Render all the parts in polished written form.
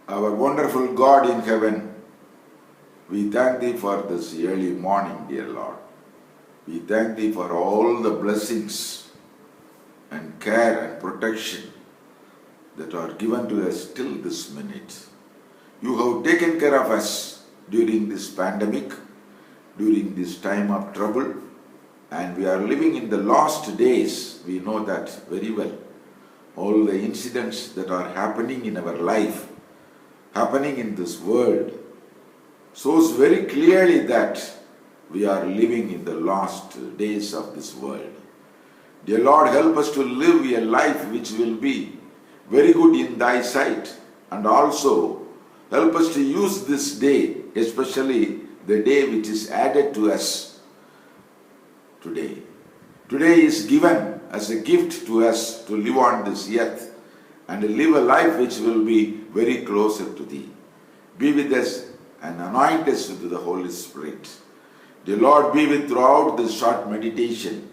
Our wonderful God in heaven, we thank Thee for this early morning, dear Lord. We thank Thee for all the blessings and care and protection that are given to us till this minute. You have taken care of us during this pandemic, during this time of trouble, and we are living in the last days. We know that very well. All the incidents that are happening in our life, happening in this world, shows very clearly that we are living in the last days of this world. Dear Lord, help us to live a life which will be very good in Thy sight, and also help us to use this day, especially the day which is added to us today. Today is given as a gift to us to live on this earth and live a life which will be very closer to Thee. Be with us and anoint us with the Holy Spirit. Dear Lord, be with throughout this short meditation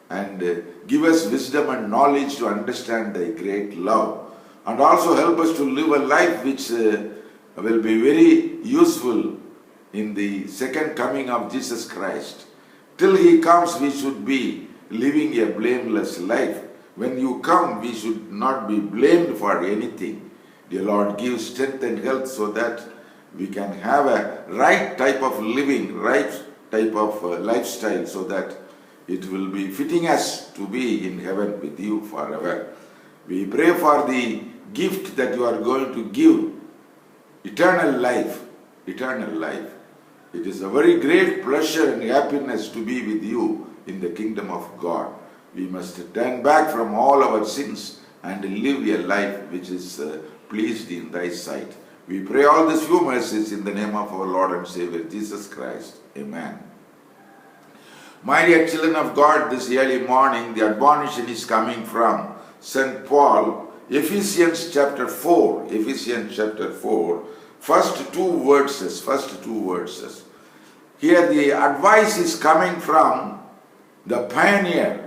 and give us wisdom and knowledge to understand Thy great love, and also help us to live a life which will be very useful in the second coming of Jesus Christ. Till He comes, we should be living a blameless life. When You come, we should not be blamed for anything. Dear Lord, give strength and health so that we can have a right type of living, right type of lifestyle, so that it will be fitting us to be in heaven with You forever. We pray for the gift that You are going to give, eternal life, eternal life. It is a very great pleasure and happiness to be with You in the kingdom of God. We must turn back from all our sins and live a life which is pleased in Thy sight. We pray all these few mercies in the name of our Lord and Savior Jesus Christ. Amen. My dear children of God, this early morning the admonition is coming from St. Paul, Ephesians chapter 4. Ephesians chapter 4. First two verses. Here the advice is coming from the pioneer,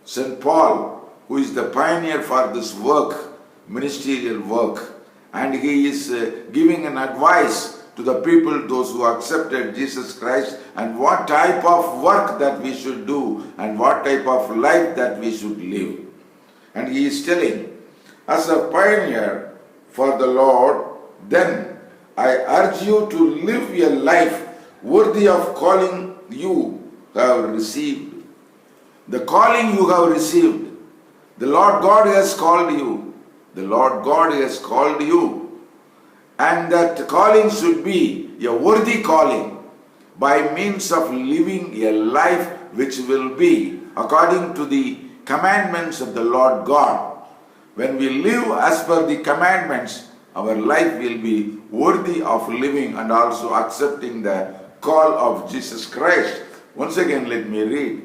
St. Paul, who is the pioneer for this work, ministerial work. And he is giving an advice to the people, those who accepted Jesus Christ, and what type of work that we should do and what type of life that we should live. And he is telling, as a pioneer for the Lord, then I urge you to live a life worthy of calling you have received. The calling you have received. The Lord God has called you. The Lord God has called you. And that calling should be a worthy calling by means of living a life which will be according to the commandments of the Lord God. When we live as per the commandments, our life will be worthy of living and also accepting the call of Jesus Christ. Once again, let me read.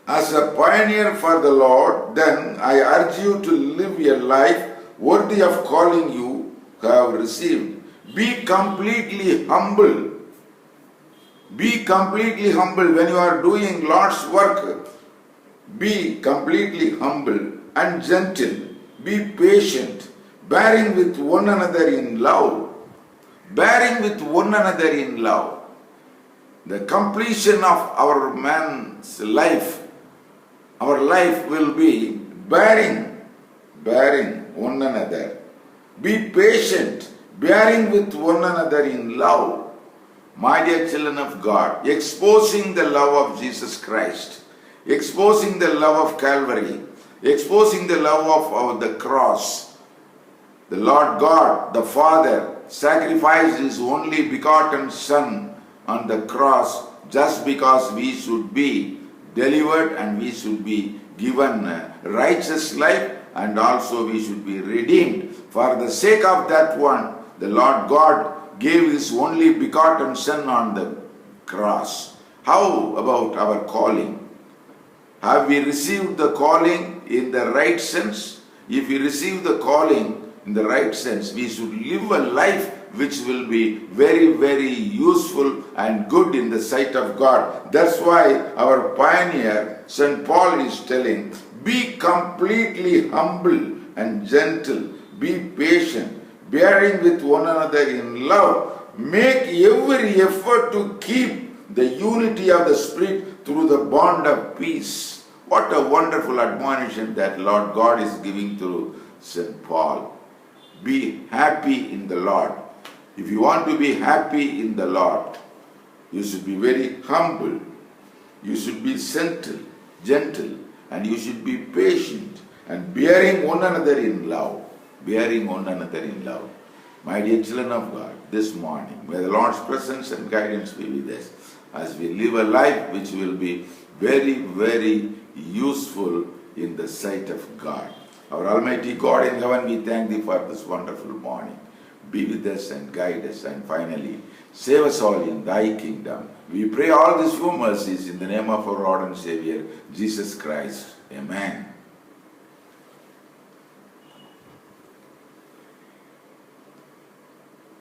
As a pioneer for the Lord, then I urge you to live a life worthy of calling you have received. Be completely humble. Be completely humble when you are doing Lord's work. Be completely humble and gentle. Be patient, bearing with one another in love. Bearing with one another in love. The completion of our man's life, our life will be bearing one another. Be patient, bearing with one another in love. My dear children of God, exposing the love of Jesus Christ, exposing the love of Calvary, exposing the love of the cross. The Lord God, the Father, sacrificed His only begotten Son on the cross just because we should be delivered and we should be given a righteous life, and also we should be redeemed. For the sake of that one, the Lord God gave His only begotten Son on the cross. How about our calling? Have we received the calling in the right sense? If we receive the calling in the right sense, we should live a life which will be very, very useful and good in the sight of God. That's why our pioneer, St. Paul, is telling, be completely humble and gentle, be patient, bearing with one another in love. Make every effort to keep the unity of the Spirit through the bond of peace. What a wonderful admonition that Lord God is giving through St. Paul. Be happy in the Lord. If you want to be happy in the Lord, you should be very humble. You should be gentle, and you should be patient and bearing one another in love. Bearing one another in love. My dear children of God, this morning, may the Lord's presence and guidance be with us as we live a life which will be very, very useful in the sight of God. Our Almighty God in heaven, we thank Thee for this wonderful morning. Be with us and guide us, and finally, save us all in Thy kingdom. We pray all these few mercies in the name of our Lord and Savior, Jesus Christ. Amen.